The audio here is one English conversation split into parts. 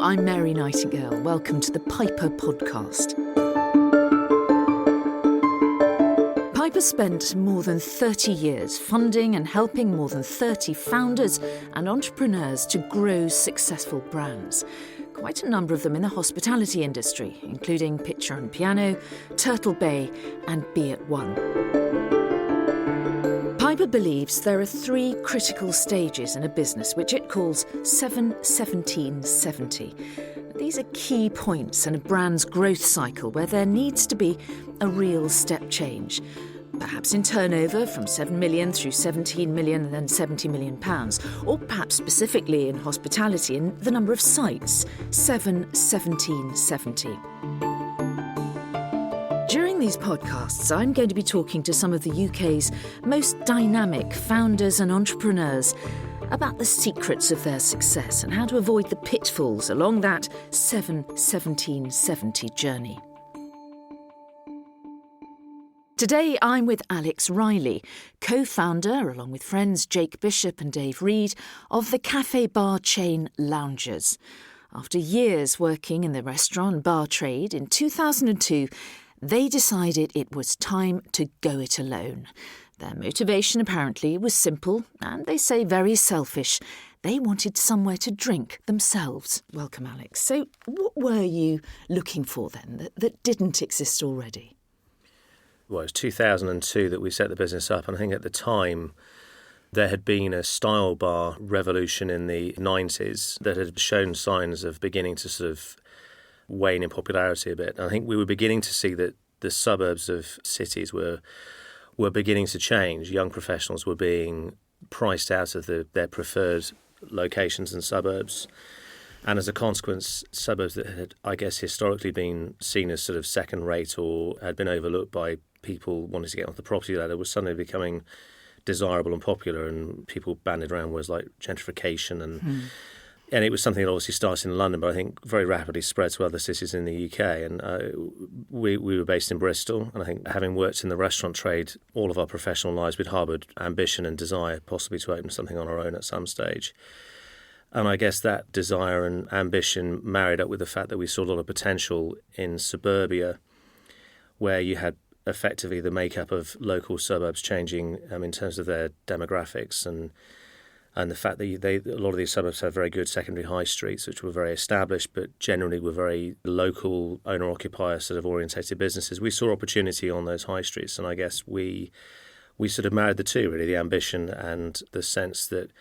I'm Mary Nightingale. Welcome to the Piper podcast. Piper spent more than 30 years funding and helping more than 30 founders and entrepreneurs to grow successful brands. Quite a number of them in the hospitality industry, including Picture and Piano, Turtle Bay and Be at One. Piper believes there are three critical stages in a business, which it calls 7-17-70. These are key points in a brand's growth cycle where there needs to be a real step change. Perhaps in turnover from 7 million through 17 million and then 70 million pounds, or perhaps specifically in hospitality in the number of sites, 7-17-70. During these podcasts, I'm going to be talking to some of the UK's most dynamic founders and entrepreneurs about the secrets of their success and how to avoid the pitfalls along that 7-17-70 journey. Today, I'm with Alex Reilley, co-founder, along with friends Jake Bishop and Dave Reed, of the café-bar chain Loungers. After years working in the restaurant and bar trade, in 2002, they decided it was time to go it alone. Their motivation apparently was simple, and they say very selfish. They wanted somewhere to drink themselves. Welcome, Alex. So what were you looking for then that didn't exist already? Well, it was 2002 that we set the business up, and I think at the time there had been a style bar revolution in the 90s that had shown signs of beginning to sort of wane in popularity a bit. And I think we were beginning to see that the suburbs of cities were beginning to change. Young professionals were being priced out of their preferred locations and suburbs. And as a consequence, suburbs that had, I guess, historically been seen as sort of second rate or had been overlooked by people wanting to get off the property ladder was suddenly becoming desirable and popular, and people banded around words like gentrification and it was something that obviously started in London, but I think very rapidly spread to other cities in the UK. And we were based in Bristol, and I think having worked in the restaurant trade all of our professional lives, we'd harboured ambition and desire possibly to open something on our own at some stage. And I guess that desire and ambition married up with the fact that we saw a lot of potential in suburbia, where you had effectively the makeup of local suburbs changing in terms of their demographics and the fact that a lot of these suburbs have very good secondary high streets, which were very established, but generally were very local, owner-occupier sort of orientated businesses. We saw opportunity on those high streets, and I guess we sort of married the two, really, the ambition and the sense that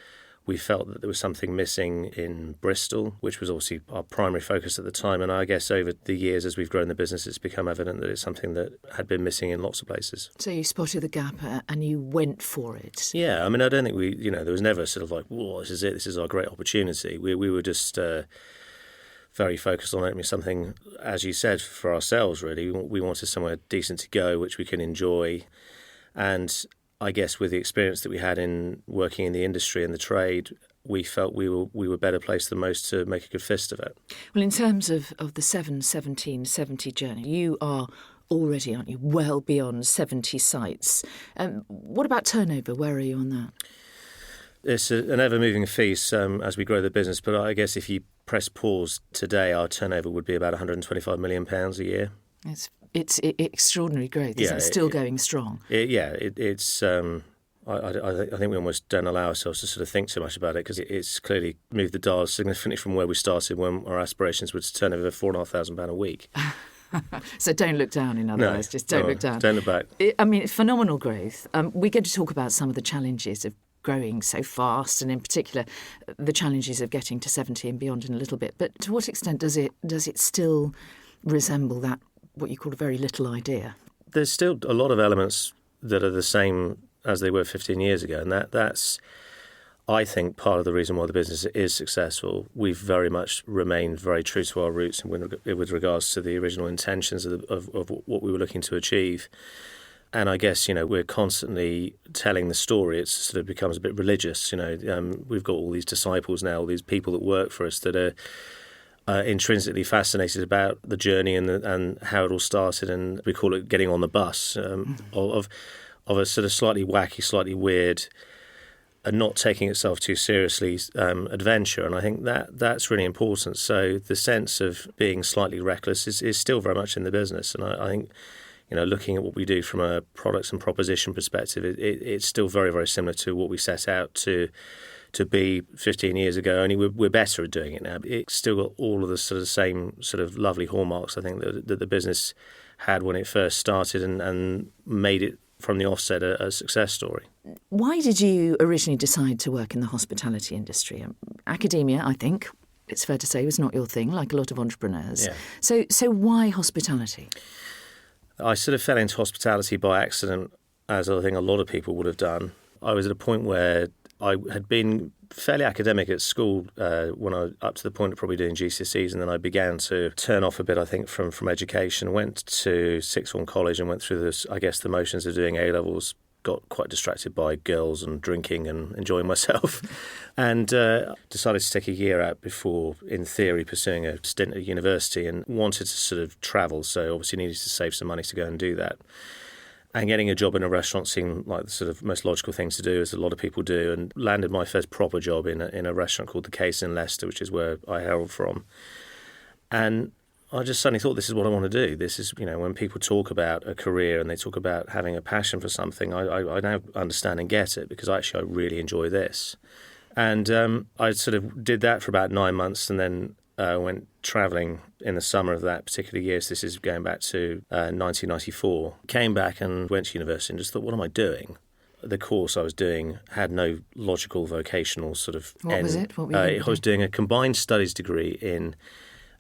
we felt that there was something missing in Bristol, which was obviously our primary focus at the time. And I guess over the years, as we've grown the business, it's become evident that it's something that had been missing in lots of places. So you spotted the gap and you went for it. Yeah, I mean, I don't think there was never sort of like, whoa, this is it, this is our great opportunity. We were just very focused on opening something, as you said, for ourselves, really. We wanted somewhere decent to go, which we can enjoy. And I guess with the experience that we had in working in the industry and the trade, we felt we were better placed than most to make a good fist of it. Well, in terms of the 7-17-70 journey, you are already, aren't you, well beyond 70 sites. What about turnover? Where are you on that? It's an ever-moving feast as we grow the business, but I guess if you press pause today, our turnover would be about £125 million a year. It's extraordinary growth, isn't it? Still going strong. It's. I think we almost don't allow ourselves to sort of think too much about it, because it's clearly moved the dial significantly from where we started, when our aspirations were to turn over £4,500 a week. So don't look down, in other words. Just don't look down. Don't look back. It's phenomenal growth. We're going to talk about some of the challenges of growing so fast, and in particular the challenges of getting to 70 and beyond in a little bit. But to what extent does it still resemble that, what you call a very little idea? There's still a lot of elements that are the same as they were 15 years ago, and that's, I think, part of the reason why the business is successful. We've very much remained very true to our roots with regards to the original intentions of what we were looking to achieve. And I guess, we're constantly telling the story. It sort of becomes a bit religious. We've got all these disciples now, all these people that work for us that are intrinsically fascinated about the journey and how it all started, and we call it getting on the bus of a sort of slightly wacky, slightly weird a not taking itself too seriously adventure, and I think that's really important. So the sense of being slightly reckless is still very much in the business, and I think, looking at what we do from a products and proposition perspective, it's still very, very similar to what we set out to be 15 years ago, only we're better at doing it now. It's still got all of the same lovely hallmarks, I think, that the business had when it first started, and made it from the offset a success story. Why did you originally decide to work in the hospitality industry? Academia, I think, it's fair to say, was not your thing, like a lot of entrepreneurs. Yeah. So why hospitality? I sort of fell into hospitality by accident, as I think a lot of people would have done. I was at a point where I had been fairly academic at school when I was up to the point of probably doing GCSEs, and then I began to turn off a bit, I think, from education. Went to sixth form college and went through the motions of doing A-levels. Got quite distracted by girls and drinking and enjoying myself, and decided to take a year out before, in theory, pursuing a stint at university, and wanted to sort of travel, so obviously needed to save some money to go and do that. And getting a job in a restaurant seemed like the sort of most logical thing to do, as a lot of people do, and landed my first proper job in a restaurant called The Case in Leicester, which is where I hail from. And I just suddenly thought, this is what I want to do. This is, when people talk about a career and they talk about having a passion for something, I now understand and get it, because I really enjoy this. And I sort of did that for about 9 months, and then went travelling in the summer of that particular year. So this is going back to 1994. Came back and went to university and just thought, what am I doing? The course I was doing had no logical vocational sort of What end. was it? What were you doing? I was doing a combined studies degree in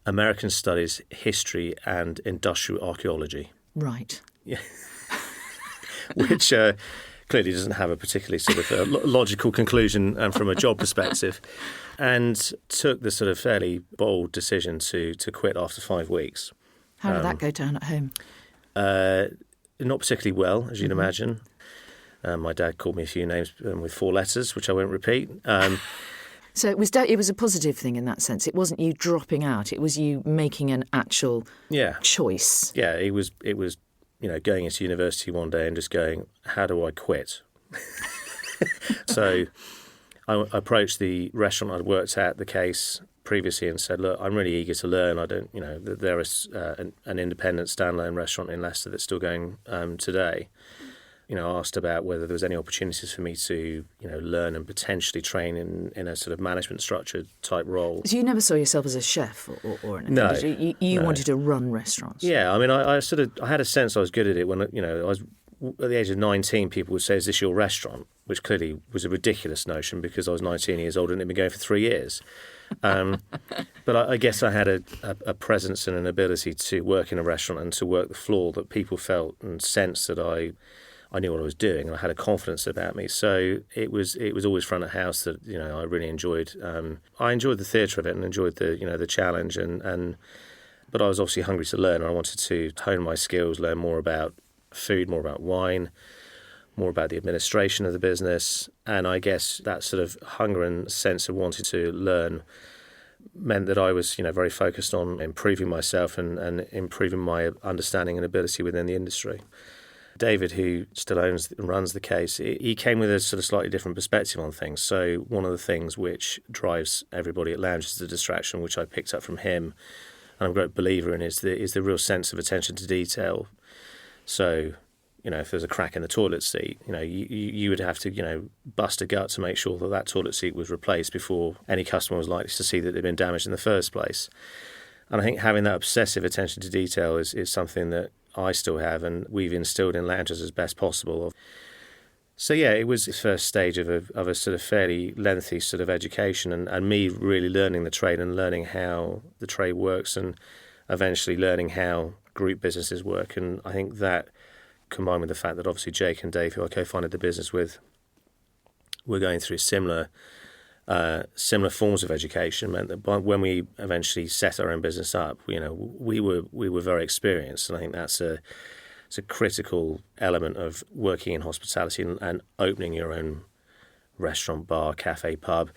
American Studies, History and Industrial Archaeology. Right. Yeah. Which clearly doesn't have a particularly sort of logical conclusion from a job perspective, and took the sort of fairly bold decision to quit after 5 weeks. How did that go down at home? Not particularly well, as you'd imagine. My dad called me a few names with 4 letters, which I won't repeat. So it was a positive thing in that sense. It wasn't you dropping out. It was you making an actual choice. Yeah, it was going into university one day and just going, how do I quit? So I approached the restaurant I'd worked at, The Case, previously, and said, look, I'm really eager to learn. I don't, there is an independent standalone restaurant in Leicester that's still going today. I asked about whether there was any opportunities for me to, learn and potentially train in a sort of management structure type role. So you never saw yourself as a chef or anything? No. Did you No. wanted to run restaurants? Yeah, I mean, I had a sense I was good at it when, I was at the age of 19, people would say, is this your restaurant? Which clearly was a ridiculous notion, because I was 19 years old and it had been going for 3 years. But I guess I had a presence and an ability to work in a restaurant and to work the floor that people felt and sensed that I knew what I was doing, and I had a confidence about me. So it was always front of house that I really enjoyed. I enjoyed the theatre of it and enjoyed the challenge, but I was obviously hungry to learn, and I wanted to hone my skills, learn more about food, more about wine, more about the administration of the business. And I guess that sort of hunger and sense of wanting to learn meant that I was very focused on improving myself and improving my understanding and ability within the industry. David, who still owns and runs The Case, he came with a sort of slightly different perspective on things. So one of the things which drives everybody at Lounge is the distraction, which I picked up from him, and I'm a great believer in, is the real sense of attention to detail. So, if there's a crack in the toilet seat, you would have to, bust a gut to make sure that toilet seat was replaced before any customer was likely to see that they'd been damaged in the first place. And I think having that obsessive attention to detail is something that I still have, and we've instilled in Loungers as best possible. So yeah, it was the first stage of a sort of fairly lengthy sort of education, and me really learning the trade and learning how the trade works, and eventually learning how group businesses work. And I think that, combined with the fact that obviously Jake and Dave, who I co-founded the business with, were going through similar forms of education, meant that when we eventually set our own business up, we were very experienced, and I think it's a critical element of working in hospitality and opening your own restaurant, bar, cafe, pub.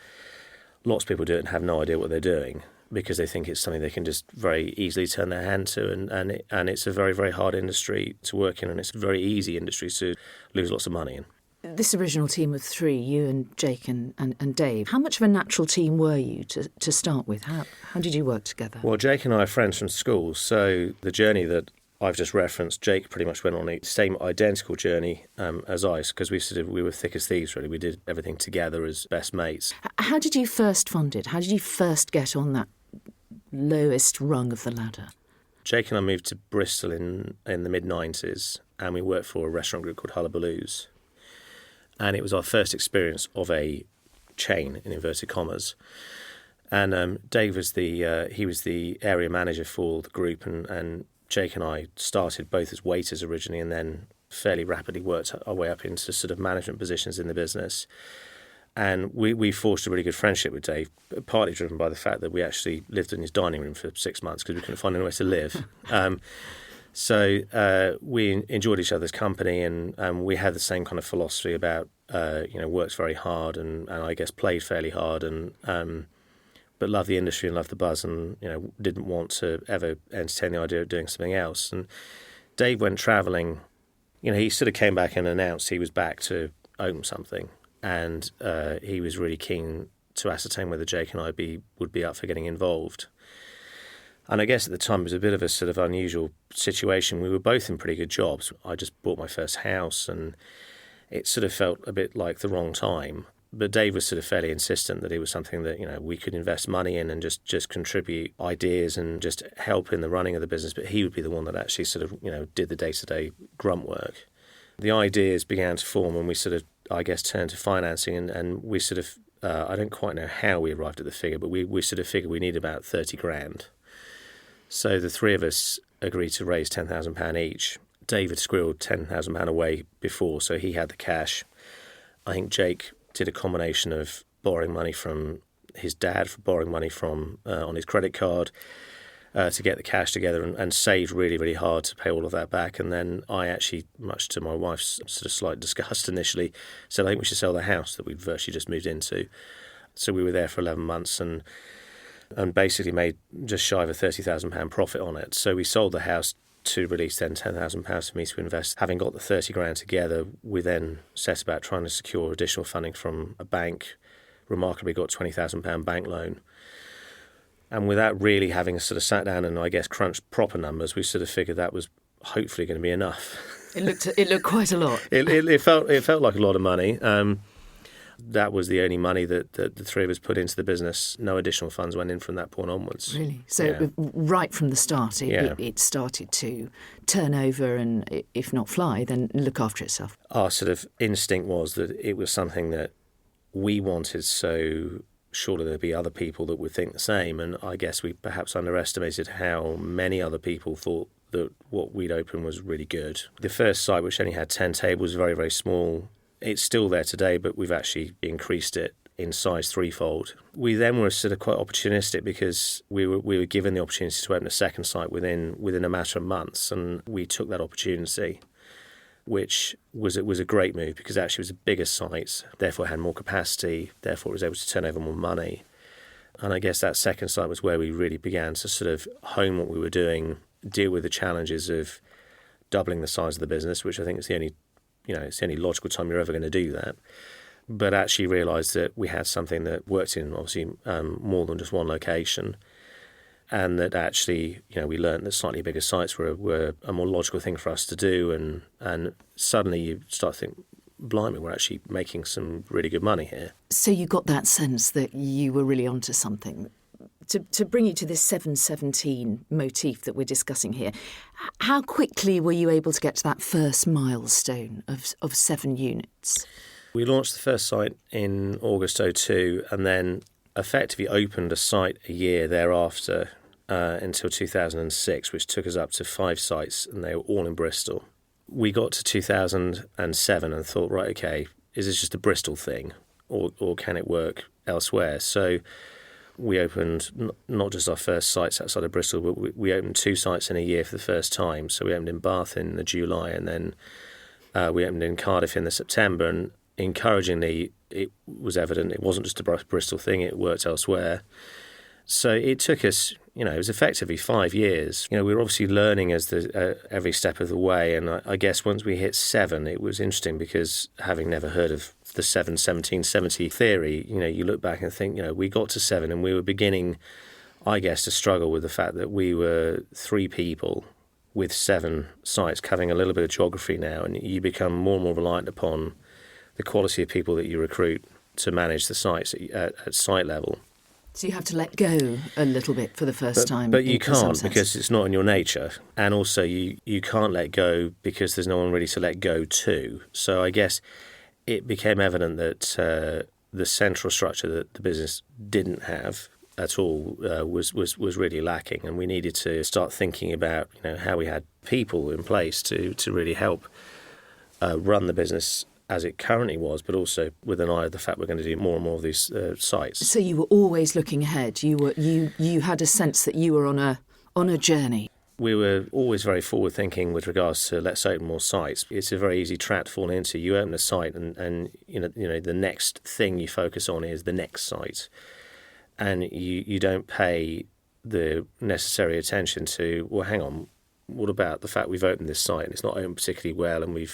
Lots of people do it and have no idea what they're doing, because they think it's something they can just very easily turn their hand to, and it's a very, very hard industry to work in, and it's a very easy industry to lose lots of money in. This original team of three, you and Jake and Dave, how much of a natural team were you to start with? How did you work together? Well, Jake and I are friends from school, so the journey that I've just referenced, Jake pretty much went on the same identical journey as I, because we were thick as thieves, really. We did everything together as best mates. How did you first fund it? How did you first get on that lowest rung of the ladder? Jake and I moved to Bristol in the mid-90s, and we worked for a restaurant group called Hullabaloo's. And it was our first experience of a chain, in inverted commas. And Dave was the area manager for the group, and Jake and I started both as waiters originally, and then fairly rapidly worked our way up into sort of management positions in the business. And we forged a really good friendship with Dave, partly driven by the fact that we actually lived in his dining room for 6 months because we couldn't find anywhere to live. So we enjoyed each other's company, and we had the same kind of philosophy about, worked very hard and I guess played fairly hard, but loved the industry and loved the buzz, and didn't want to ever entertain the idea of doing something else. And Dave went travelling. He sort of came back and announced he was back to own something, and he was really keen to ascertain whether Jake and I would be up for getting involved. And I guess at the time it was a bit of a sort of unusual situation. We were both in pretty good jobs. I just bought my first house, and it sort of felt a bit like the wrong time. But Dave was sort of fairly insistent that it was something that, we could invest money in and just contribute ideas and just help in the running of the business. But he would be the one that actually sort of, did the day-to-day grunt work. The ideas began to form, and we sort of, I guess, turned to financing, and we sort of, I don't quite know how we arrived at the figure, but we sort of figured we need about 30 grand. So the three of us agreed to raise £10,000 each. David squirreled £10,000 away before, so he had the cash. I think Jake did a combination of borrowing money from his dad, borrowing money from on his credit card to get the cash together, and saved really, really hard to pay all of that back. And then I actually, much to my wife's sort of slight disgust initially, said I think we should sell the house that we'd virtually just moved into. So we were there for 11 months and basically made just shy of a £30,000 profit on it. So we sold the house to release then £10,000 for me to invest. Having got the 30 grand together, we then set about trying to secure additional funding from a bank. Remarkably got a £20,000 bank loan. And without really having sort of sat down and, I guess, crunched proper numbers, we sort of figured that was hopefully going to be enough. It looked quite a lot. It felt like a lot of money. That was the only money that the three of us put into the business. No additional funds went in from that point onwards. Really? So right from the start, it started to turn over and, if not fly, then look after itself. Our sort of instinct was that it was something that we wanted, so surely there'd be other people that would think the same. And I guess we perhaps underestimated how many other people thought that what we'd opened was really good. The first site, which only had 10 tables, was very, very small. It's still there today, but we've actually increased it in size threefold. We then were sort of quite opportunistic because we were given the opportunity to open a second site within a matter of months, and we took that opportunity, which was a great move because actually it was a bigger site, therefore had more capacity, therefore it was able to turn over more money. And I guess that second site was where we really began to sort of hone what we were doing, deal with the challenges of doubling the size of the business, which I think is the only logical time you're ever going to do that. But actually realised that we had something that worked in, obviously, more than just one location. And that actually, we learned that slightly bigger sites were a more logical thing for us to do. And suddenly you start to think, blimey, we're actually making some really good money here. So you got that sense that you were really onto something. To bring you to this 717 motif that we're discussing here, how quickly were you able to get to that first milestone of 7 units? We launched the first site in August 2002 and then effectively opened a site a year thereafter until 2006, which took us up to 5 sites, and they were all in Bristol. We got to 2007 and thought, right, okay, is this just a Bristol thing or can it work elsewhere? So we opened not just our first sites outside of Bristol, but we opened 2 sites in a year for the first time. So we opened in Bath in the July, and then we opened in Cardiff in the September. And encouragingly, it was evident it wasn't just a Bristol thing, it worked elsewhere. So it took us, it was effectively 5 years. We were obviously learning as every step of the way. And I guess once we hit 7, it was interesting because having never heard of the 7-17-70 theory, you look back and think, we got to 7 and we were beginning, I guess, to struggle with the fact that we were 3 people with 7 sites covering a little bit of geography now. And you become more and more reliant upon the quality of people that you recruit to manage the sites at site level. So you have to let go a little bit for the first time. But you can't, because it's not in your nature. And also you can't let go because there's no one really to let go to. So I guess it became evident that the central structure that the business didn't have at all was really lacking. And we needed to start thinking about how we had people in place to really help run the business as it currently was, but also with an eye of the fact we're going to do more and more of these sites. So you were always looking ahead. You had a sense that you were on a journey. We were always very forward-thinking with regards to let's open more sites. It's a very easy trap to fall into. You open a site, and the next thing you focus on is the next site, and you don't pay the necessary attention to, well, hang on, what about the fact we've opened this site and it's not opened particularly well, and we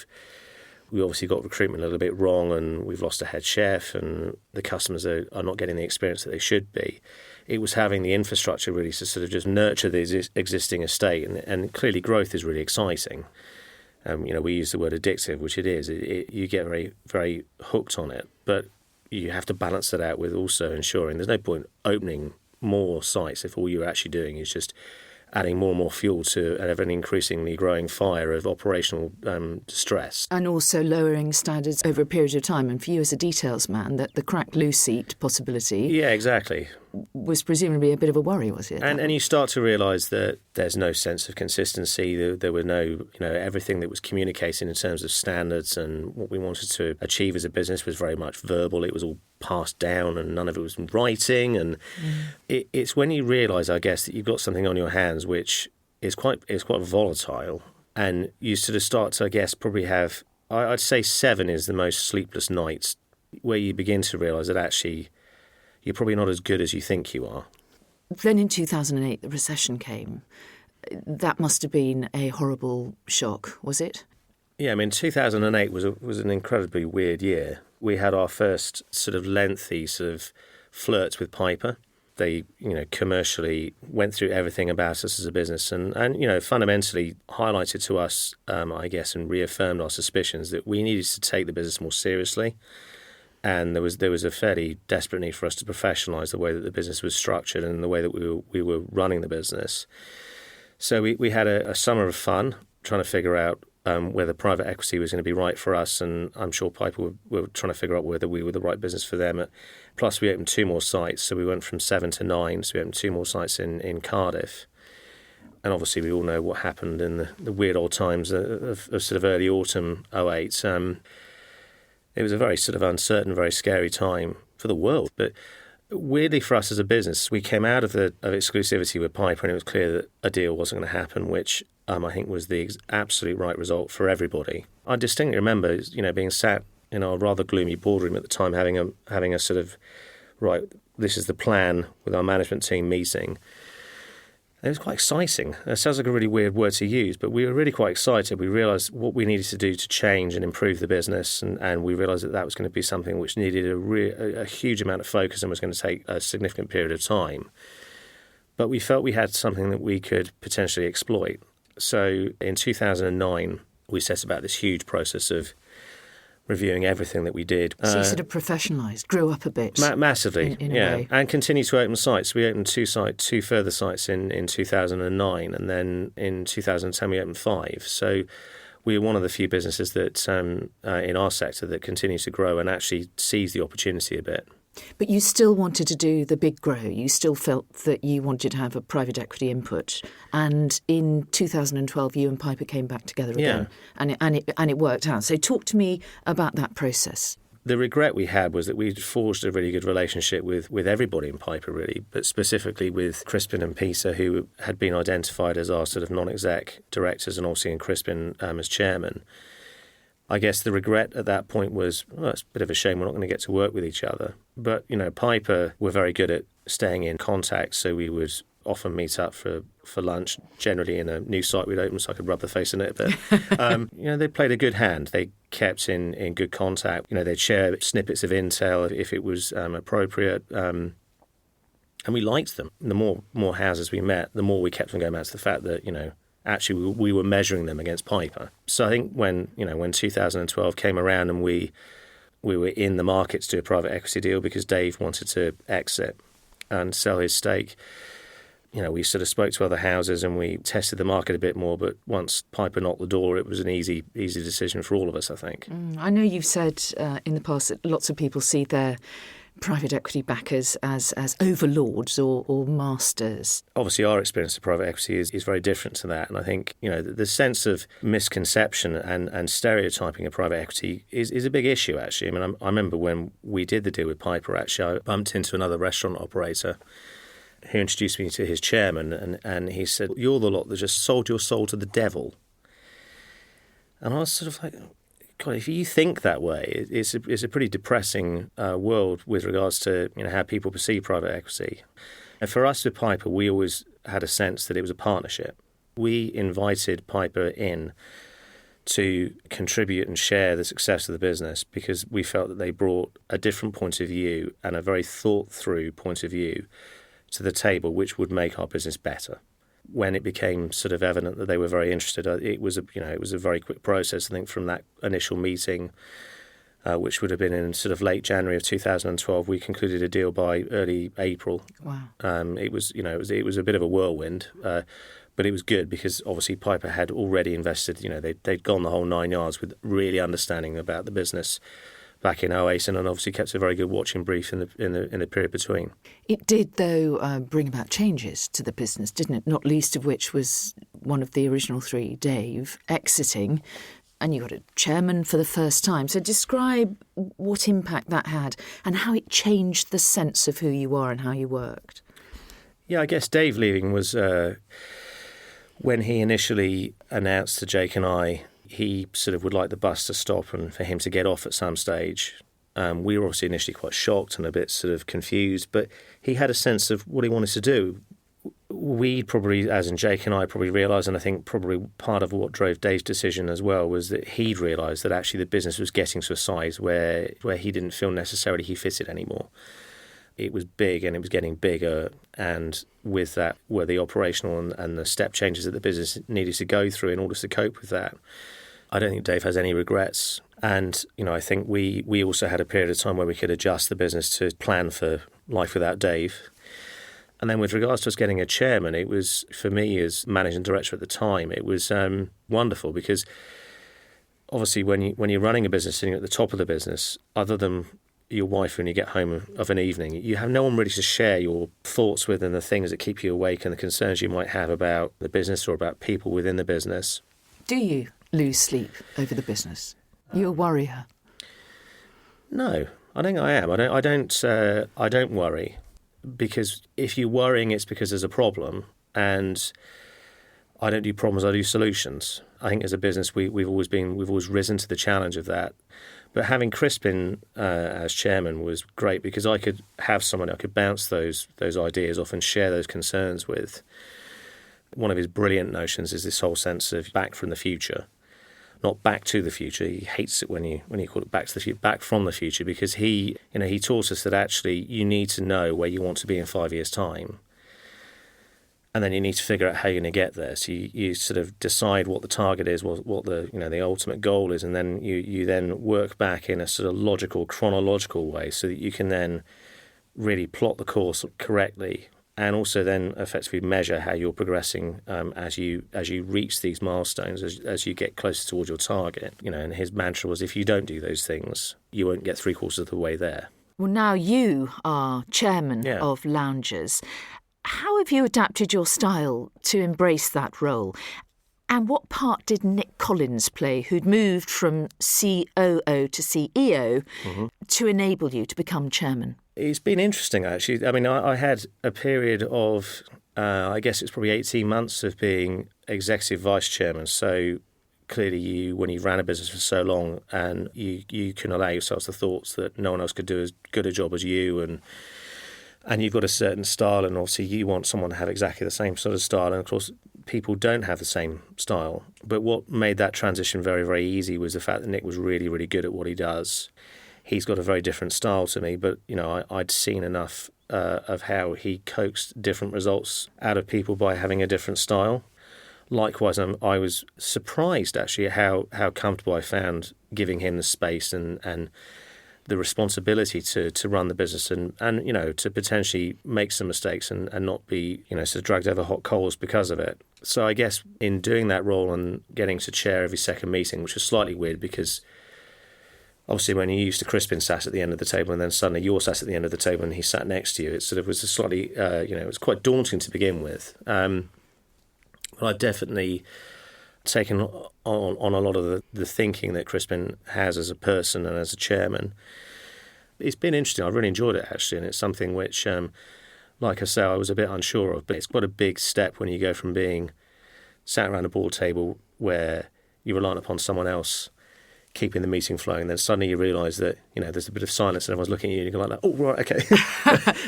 obviously got recruitment a little bit wrong, and we've lost a head chef, and the customers are not getting the experience that they should be. It was having the infrastructure really to sort of just nurture the existing estate, and clearly growth is really exciting. We use the word addictive, which it is. You get very, very hooked on it, but you have to balance that out with also ensuring there's no point opening more sites if all you're actually doing is just adding more and more fuel to an ever-increasingly growing fire of operational distress. And also lowering standards over a period of time. And for you as a details man, that the cracked loose seat possibility... Yeah, exactly. ...was presumably a bit of a worry, was it? And you start to realise that there's no sense of consistency. There were no, everything that was communicated in terms of standards and what we wanted to achieve as a business was very much verbal. It was all passed down and none of it was in writing. And it's when you realise, I guess, that you've got something on your hands which is quite volatile, and you sort of start to, I guess, probably have, I'd say 7 is the most sleepless nights, where you begin to realise that actually you're probably not as good as you think you are. Then in 2008, the recession came. That must have been a horrible shock, was it? Yeah, 2008 was an incredibly weird year. We had our first sort of lengthy sort of flirts with Piper. They, commercially went through everything about us as a business and fundamentally highlighted to us, I guess, and reaffirmed our suspicions that we needed to take the business more seriously. And there was a fairly desperate need for us to professionalise the way that the business was structured and the way that we were running the business. So we had a summer of fun trying to figure out whether private equity was going to be right for us, and I'm sure Piper were trying to figure out whether we were the right business for them. Plus, we opened 2 more sites, so we went from 7 to 9, so we opened 2 more sites in Cardiff. And obviously, we all know what happened in the weird old times of sort of early autumn 2008. It was a very sort of uncertain, very scary time for the world. But weirdly for us as a business, we came out of exclusivity with Piper, and it was clear that a deal wasn't going to happen, which I think was the absolute right result for everybody. I distinctly remember, being sat in our rather gloomy boardroom at the time, having a sort of, right, this is the plan with our management team meeting. And it was quite exciting. It sounds like a really weird word to use, but we were really quite excited. We realised what we needed to do to change and improve the business, and we realised that was going to be something which needed a huge amount of focus and was going to take a significant period of time. But we felt we had something that we could potentially exploit. So in 2009, we set about this huge process of reviewing everything that we did. So you sort of professionalised, grew up a bit. Massively, in yeah. a way. And continued to open sites. We opened 2 further sites in 2009, and then in 2010 we opened 5. So we were one of the few businesses that in our sector that continues to grow and actually sees the opportunity a bit. But you still wanted to do the big grow. You still felt that you wanted to have a private equity input. And in 2012, you and Piper came back together again, and it worked out. So talk to me about that process. The regret we had was that we'd forged a really good relationship with everybody in Piper, really, but specifically with Crispin and Peter, who had been identified as our sort of non-exec directors, and also in Crispin as chairman. I guess the regret at that point was, it's a bit of a shame we're not going to get to work with each other. But, Piper were very good at staying in contact, so we would often meet up for lunch, generally in a new site we'd opened, so I could rub the face in it a bit. They played a good hand. They kept in good contact. They'd share snippets of intel if it was appropriate. And we liked them. The more houses we met, the more we kept on going back to the fact that, actually we were measuring them against Piper. So I think when 2012 came around and we were in the market to do a private equity deal because Dave wanted to exit and sell his stake, we sort of spoke to other houses and we tested the market a bit more. But once Piper knocked the door, it was an easy decision for all of us, I think. I know you've said in the past that lots of people see their private equity backers as overlords or masters. Obviously, our experience of private equity is very different to that. And I think, the sense of misconception and stereotyping of private equity is a big issue, actually. I mean, I remember when we did the deal with Piper, actually, I bumped into another restaurant operator who introduced me to his chairman, and he said, "You're the lot that just sold your soul to the devil." And I was sort of like, God, if you think that way, it's a pretty depressing world with regards to how people perceive private equity. And for us with Piper, we always had a sense that it was a partnership. We invited Piper in to contribute and share the success of the business because we felt that they brought a different point of view and a very thought-through point of view to the table, which would make our business better. When it became sort of evident that they were very interested, it was a very quick process. I think from that initial meeting, which would have been in sort of late January of 2012, we concluded a deal by early April. Wow! It was a bit of a whirlwind, but it was good because obviously Piper had already invested. They'd gone the whole 9 yards with really understanding about the business back in 2008, and obviously kept a very good watching brief in the period between. It did, though, bring about changes to the business, didn't it? Not least of which was one of the original three, Dave, exiting, and you got a chairman for the first time. So describe what impact that had and how it changed the sense of who you are and how you worked. Yeah, I guess Dave leaving was when he initially announced to Jake and I he sort of would like the bus to stop and for him to get off at some stage. We were obviously initially quite shocked and a bit sort of confused, but he had a sense of what he wanted to do. We probably, as in Jake and I, probably realised, and I think probably part of what drove Dave's decision as well, was that he'd realised that actually the business was getting to a size where he didn't feel necessarily he fitted anymore. It was big and it was getting bigger, and with that were the operational and the step changes that the business needed to go through in order to cope with that. I don't think Dave has any regrets. And, I think we also had a period of time where we could adjust the business to plan for life without Dave. And then with regards to us getting a chairman, it was, for me as managing director at the time, it was wonderful because obviously when you're running a business sitting at the top of the business, other than your wife when you get home of an evening, you have no one really to share your thoughts with and the things that keep you awake and the concerns you might have about the business or about people within the business. Do you lose sleep over the business? You're a worrier. No, I think I am. I don't worry, because if you're worrying, it's because there's a problem, and I don't do problems, I do solutions. I think as a business, we've always risen to the challenge of that. But having Crispin as chairman was great because I could have someone I could bounce those ideas off and share those concerns with. One of his brilliant notions is this whole sense of back from the future. Not back to the future. He hates it when you call it back to the future, back from the future, because he taught us that actually you need to know where you want to be in 5 years' time. And then you need to figure out how you're going to get there. So you sort of decide what the target is, what the ultimate goal is, and then you then work back in a sort of logical, chronological way so that you can then really plot the course correctly, and also then effectively measure how you're progressing as you reach these milestones, as you get closer towards your target. And his mantra was, if you don't do those things, you won't get 3/4 of the way there. Well, now you are chairman of Loungers. How have you adapted your style to embrace that role? And what part did Nick Collins play, who'd moved from COO to CEO, to enable you to become chairman? It's been interesting, actually. I mean, I had a period of, I guess it's probably 18 months of being executive vice chairman. So clearly when you've ran a business for so long and you can allow yourself the thoughts that no one else could do as good a job as you, and and you've got a certain style, and obviously you want someone to have exactly the same sort of style, and of course people don't have the same style. But what made that transition very, very easy was the fact that Nick was really, really good at what he does. He's got a very different style to me, but I'd seen enough of how he coaxed different results out of people by having a different style. Likewise, I was surprised actually at how comfortable I found giving him the space and the responsibility to run the business and to potentially make some mistakes and not be sort of dragged over hot coals because of it. So I guess in doing that role and getting to chair every second meeting, which was slightly weird because obviously when you're used to Crispin sat at the end of the table and then suddenly you're sat at the end of the table and he sat next to you, it sort of was a slightly it was quite daunting to begin with. But I've definitely taken on a lot of the thinking that Crispin has as a person and as a chairman. It's been interesting. I've really enjoyed it, actually, and it's something which, like I say, I was a bit unsure of, but it's quite a big step when you go from being sat around a board table where you're reliant upon someone else keeping the meeting flowing, then suddenly you realise that there's a bit of silence and everyone's looking at you and you go like, oh, right, okay.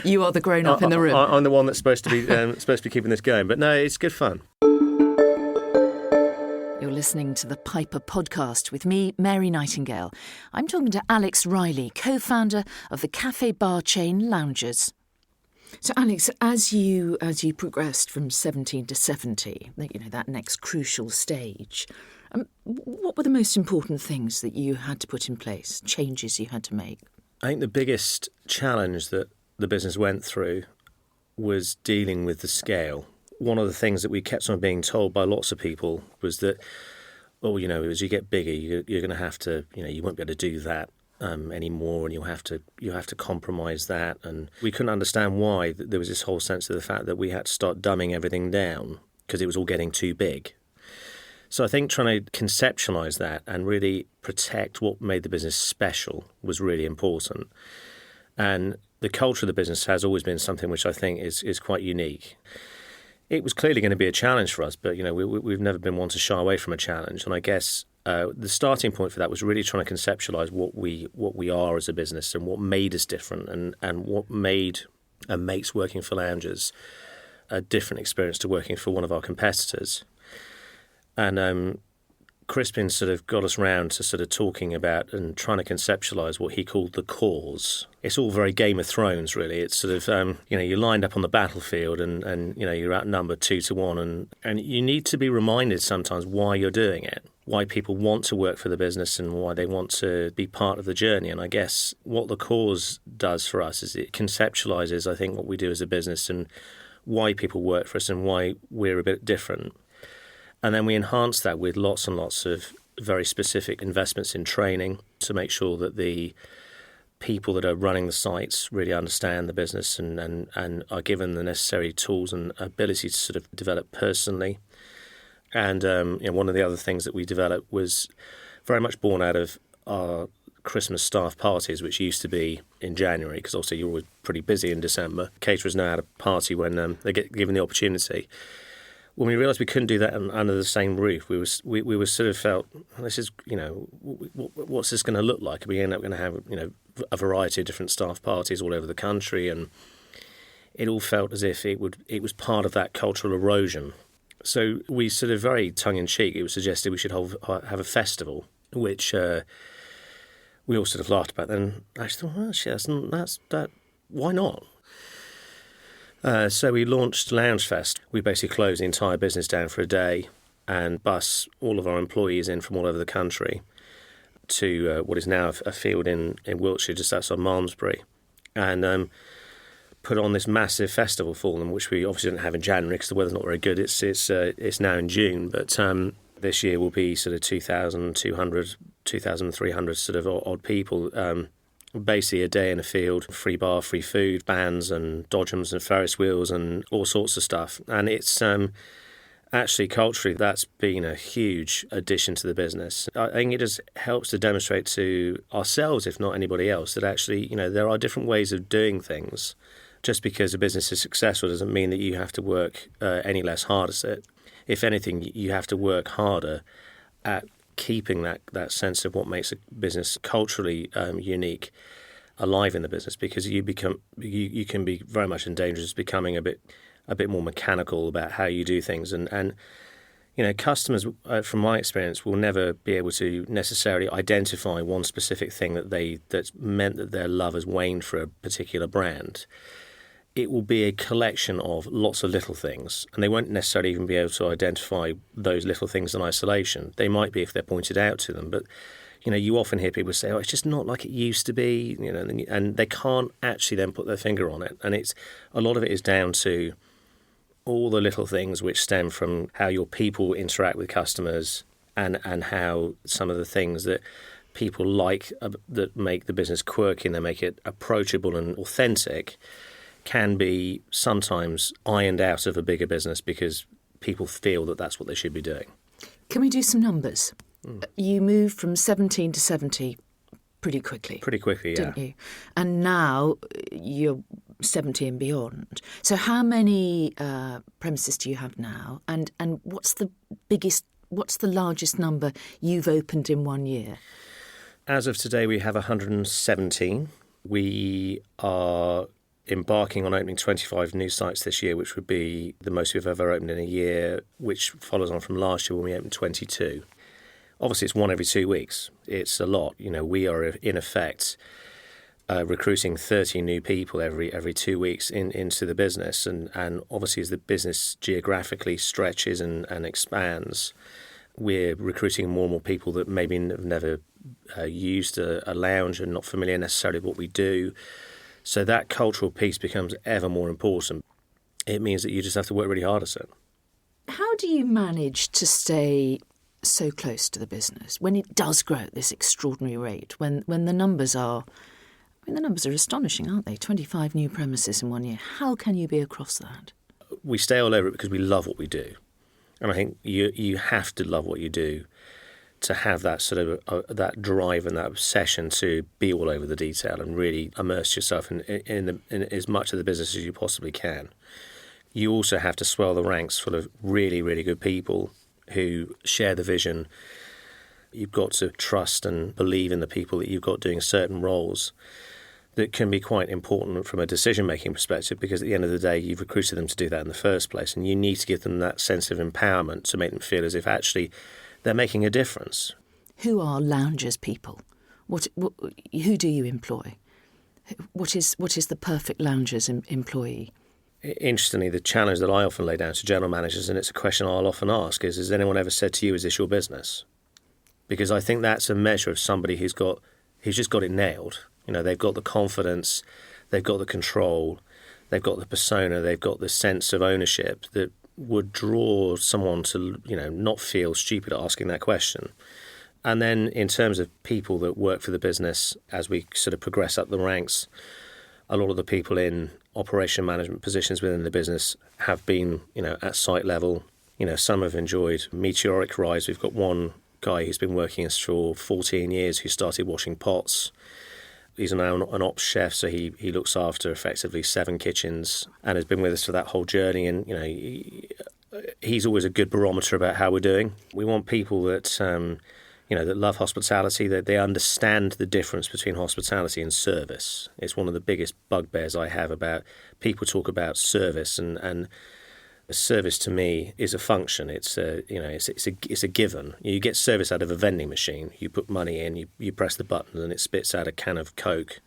You are the grown-up in the room. I'm the one that's supposed to be keeping this going. But no, it's good fun. You're listening to the Piper podcast with me, Mary Nightingale. I'm talking to Alex Reilley, co-founder of the café-bar chain Loungers. So, Alex, as you progressed from 17 to 70, that next crucial stage, what were the most important things that you had to put in place, changes you had to make? I think the biggest challenge that the business went through was dealing with the scale. One of the things that we kept on being told by lots of people was that, as you get bigger, you're going to have to, you won't be able to do that anymore, and you have to compromise that. And we couldn't understand why there was this whole sense of the fact that we had to start dumbing everything down because it was all getting too big. So I think trying to conceptualise that and really protect what made the business special was really important. And the culture of the business has always been something which I think is quite unique. It was clearly going to be a challenge for us, but we've never been one to shy away from a challenge. And I guess the starting point for that was really trying to conceptualise what we are as a business and what made us different and what made and makes working for Loungers a different experience to working for one of our competitors. And Crispin sort of got us round to sort of talking about and trying to conceptualise what he called the cause. It's all very Game of Thrones, really. It's sort of, you're lined up on the battlefield and you're outnumbered 2-1 and you need to be reminded sometimes why you're doing it, why people want to work for the business and why they want to be part of the journey. And I guess what the cause does for us is it conceptualises, I think, what we do as a business and why people work for us and why we're a bit different. And then we enhance that with lots and lots of very specific investments in training to make sure that the people that are running the sites really understand the business and are given the necessary tools and ability to sort of develop personally. And one of the other things that we developed was very much born out of our Christmas staff parties, which used to be in January, because obviously you're always pretty busy in December. Caterers know how to party when they get given the opportunity. When we realised we couldn't do that under the same roof, we were sort of felt, this is, what's this going to look like? We end up going to have, a variety of different staff parties all over the country, and it all felt as if it was part of that cultural erosion. So we sort of very tongue-in-cheek, it was suggested we should have a festival, which we all sort of laughed about. Then I actually thought, well, shit, that's why not? So we launched Lounge Fest. We basically closed the entire business down for a day and bus all of our employees in from all over the country to what is now a field in Wiltshire, just outside Malmesbury, and put on this massive festival for them, which we obviously didn't have in January because the weather's not very good. It's now in June, but this year will be sort of 2,200, 2,300 sort of odd people. Basically a day in a field, free bar, free food, bands and dodgems and Ferris wheels and all sorts of stuff. And it's actually culturally that's been a huge addition to the business. I think it just helps to demonstrate to ourselves, if not anybody else, that actually, there are different ways of doing things. Just because a business is successful doesn't mean that you have to work any less hard at it. If anything, you have to work harder at keeping that sense of what makes a business culturally unique alive in the business, because you can be very much in danger of becoming a bit more mechanical about how you do things, and customers, from my experience, will never be able to necessarily identify one specific thing that's meant that their love has waned for a particular brand. It will be a collection of lots of little things, and they won't necessarily even be able to identify those little things in isolation. They might be if they're pointed out to them, but you often hear people say, "Oh, it's just not like it used to be," and they can't actually then put their finger on it. And a lot of it is down to all the little things which stem from how your people interact with customers, and how some of the things that people like that make the business quirky and they make it approachable and authentic can be sometimes ironed out of a bigger business because people feel that that's what they should be doing. Can we do some numbers? You moved from 17 to 70 pretty quickly. Pretty quickly, yeah. Didn't you? And now you're 70 and beyond. So how many premises do you have now? And what's the largest number you've opened in 1 year? As of today, we have 117. We are embarking on opening 25 new sites this year, which would be the most we've ever opened in a year, which follows on from last year when we opened 22. Obviously, it's one every 2 weeks. It's a lot. We are, in effect, recruiting 30 new people every 2 weeks into the business. And obviously, as the business geographically stretches and expands, we're recruiting more and more people that maybe have never used a lounge and not familiar necessarily with what we do. So that cultural piece becomes ever more important. It means that you just have to work really hard at it. How do you manage to stay so close to the business when it does grow at this extraordinary rate, when the numbers are... the numbers are astonishing, aren't they? 25 new premises in 1 year. How can you be across that? We stay all over it because we love what we do. And I think you have to love what you do to have that sort of that drive and that obsession to be all over the detail and really immerse yourself in as much of the business as you possibly can. You also have to swell the ranks full of really, really good people who share the vision. You've got to trust and believe in the people that you've got doing certain roles that can be quite important from a decision-making perspective, because at the end of the day, you've recruited them to do that in the first place, and you need to give them that sense of empowerment to make them feel as if actually they're making a difference. Who are Loungers people? Who do you employ? What is the perfect Loungers employee? Interestingly, the challenge that I often lay down to general managers, and it's a question I'll often ask, is, has anyone ever said to you, is this your business? Because I think that's a measure of somebody who's just got it nailed. They've got the confidence, they've got the control, they've got the persona, they've got the sense of ownership that would draw someone to, not feel stupid at asking that question. And then in terms of people that work for the business, as we sort of progress up the ranks, a lot of the people in operation management positions within the business have been, at site level. Some have enjoyed meteoric rise. We've got one guy who's been working us for 14 years who started washing pots. He's now an ops chef, so he looks after effectively 7 kitchens and has been with us for that whole journey. And, he's always a good barometer about how we're doing. We want people that, that love hospitality, that they understand the difference between hospitality and service. It's one of the biggest bugbears I have about people talk about service, and service to me is a function. It's a given. You get service out of a vending machine. You put money in, you press the button, and it spits out a can of Coke.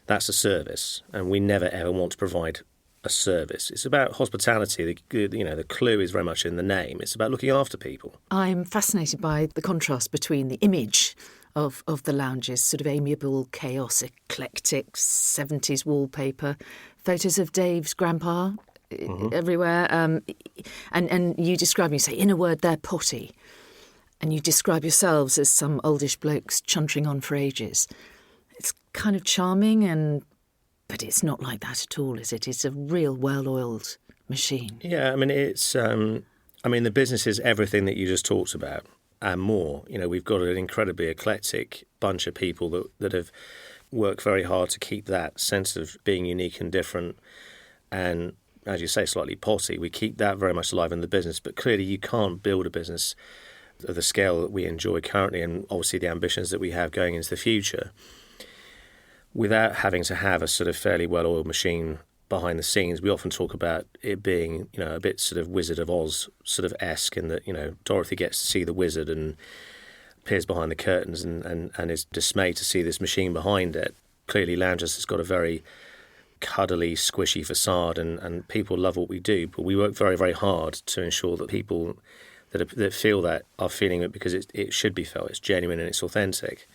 That's a service, and we never ever want to provide a service. It's about hospitality. The clue is very much in the name. It's about looking after people. I'm fascinated by the contrast between the image of the Lounges, sort of amiable, chaos, eclectic, 70s wallpaper, photos of Dave's grandpa. Mm-hmm. Everywhere, and you describe, you say, in a word, they're potty, and you describe yourselves as some oldish blokes chuntering on for ages. It's kind of charming, but it's not like that at all, is it? It's a real well-oiled machine. Yeah, it's the business is everything that you just talked about and more. We've got an incredibly eclectic bunch of people that have worked very hard to keep that sense of being unique and different, and as you say, slightly potty. We keep that very much alive in the business, but clearly you can't build a business of the scale that we enjoy currently, and obviously the ambitions that we have going into the future, without having to have a sort of fairly well-oiled machine behind the scenes. We often talk about it being, a bit sort of Wizard of Oz sort of esque, in that, Dorothy gets to see the wizard and appears behind the curtains and is dismayed to see this machine behind it. Clearly, Loungers has got a very cuddly, squishy facade, and people love what we do, but we work very, very hard to ensure that people that feel that are feeling it because it should be felt. It's genuine and it's authentic.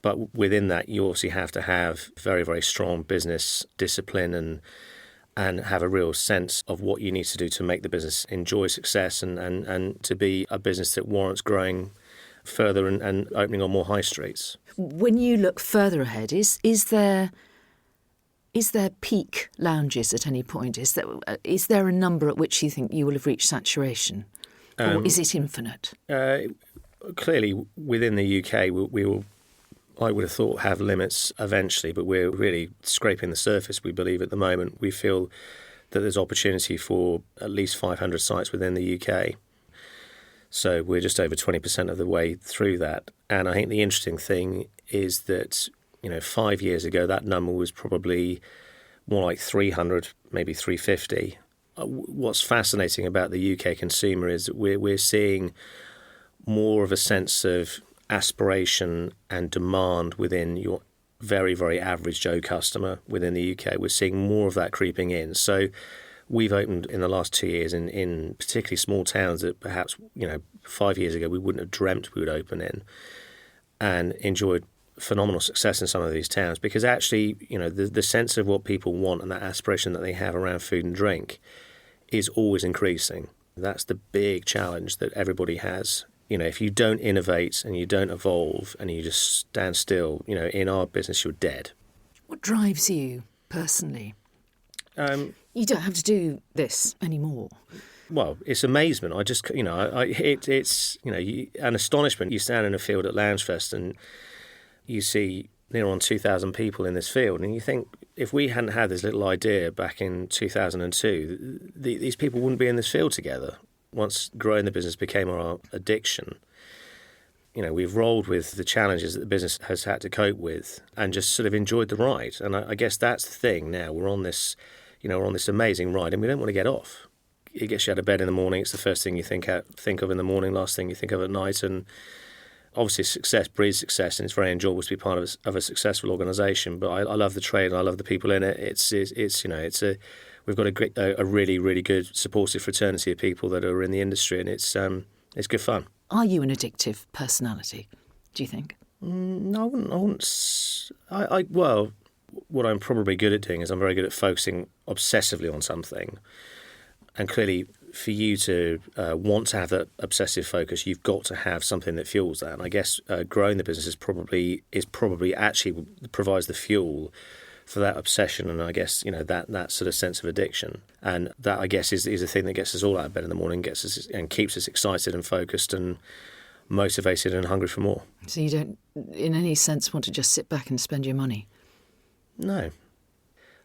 But within that, you obviously have to have very, very strong business discipline and have a real sense of what you need to do to make the business enjoy success and to be a business that warrants growing further and opening on more high streets. When you look further ahead, is there peak lounges at any point? Is there a number at which you think you will have reached saturation? Or is it infinite? Clearly, within the UK, we will, I would have thought, have limits eventually, but we're really scraping the surface, we believe, at the moment. We feel that there's opportunity for at least 500 sites within the UK. So we're just over 20% of the way through that. And I think the interesting thing is that, 5 years ago, that number was probably more like 300, maybe 350. What's fascinating about the UK consumer is that we're seeing more of a sense of aspiration and demand within your very, very average Joe customer within the UK. We're seeing more of that creeping in. So we've opened in the last 2 years in particularly small towns that perhaps, 5 years ago we wouldn't have dreamt we would open in, and enjoyed phenomenal success in some of these towns because actually, the sense of what people want and that aspiration that they have around food and drink is always increasing. That's the big challenge that everybody has. If you don't innovate and you don't evolve and you just stand still, in our business, you're dead. What drives you personally? You don't have to do this anymore. Well, it's amazement. I just, it's an astonishment. You stand in a field at Loungefest and you see near on 2,000 people in this field, and you think, if we hadn't had this little idea back in 2002, these people wouldn't be in this field together. Once growing the business became our addiction, we've rolled with the challenges that the business has had to cope with and just sort of enjoyed the ride. And I guess that's the thing now. We're on this amazing ride and we don't want to get off. It gets you out of bed in the morning. It's the first thing you think of in the morning, last thing you think of at night. And obviously success breeds success, and it's very enjoyable to be part of a successful organisation. But I love the trade and I love the people in it. We've got a really, really good supportive fraternity of people that are in the industry, and it's good fun. Are you an addictive personality, do you think? No, I wouldn't. Well, what I'm probably good at doing is I'm very good at focusing obsessively on something. And clearly, for you to want to have that obsessive focus, you've got to have something that fuels that. And I guess growing the business is probably actually provides the fuel for that obsession, and I guess that sort of sense of addiction, and that I guess is the thing that gets us all out of bed in the morning, gets us and keeps us excited and focused and motivated and hungry for more. So you don't, in any sense, want to just sit back and spend your money? No.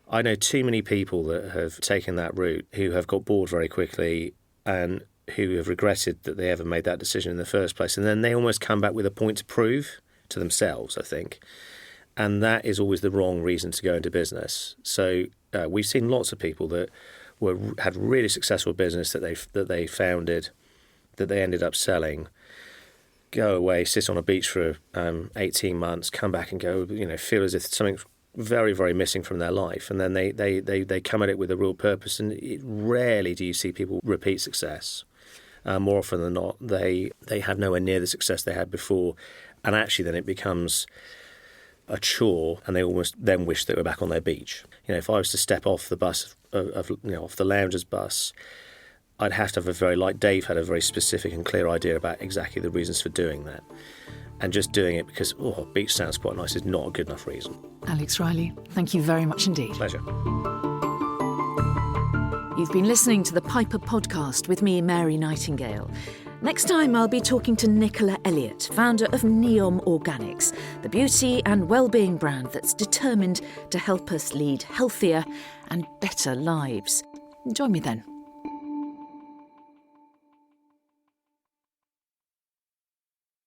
I know too many people that have taken that route who have got bored very quickly and who have regretted that they ever made that decision in the first place, and then they almost come back with a point to prove to themselves, I think. And that is always the wrong reason to go into business. So we've seen lots of people that had really successful business that they founded, that they ended up selling, go away, sit on a beach for 18 months, come back and go, feel as if something's very, very missing from their life. And then they come at it with a real purpose. And rarely do you see people repeat success. More often than not, they have nowhere near the success they had before. And actually then it becomes a chore, and they almost then wish they were back on their beach. If I was to step off the bus, off the Loungers bus, I'd have to have like Dave had a very specific and clear idea about exactly the reasons for doing that. And just doing it because, beach sounds quite nice is not a good enough reason. Alex Reilley, thank you very much indeed. Pleasure. You've been listening to the Piper Podcast with me, Mary Nightingale. Next time I'll be talking to Nicola Elliott, founder of Neom Organics, the beauty and well-being brand that's determined to help us lead healthier and better lives. Join me then.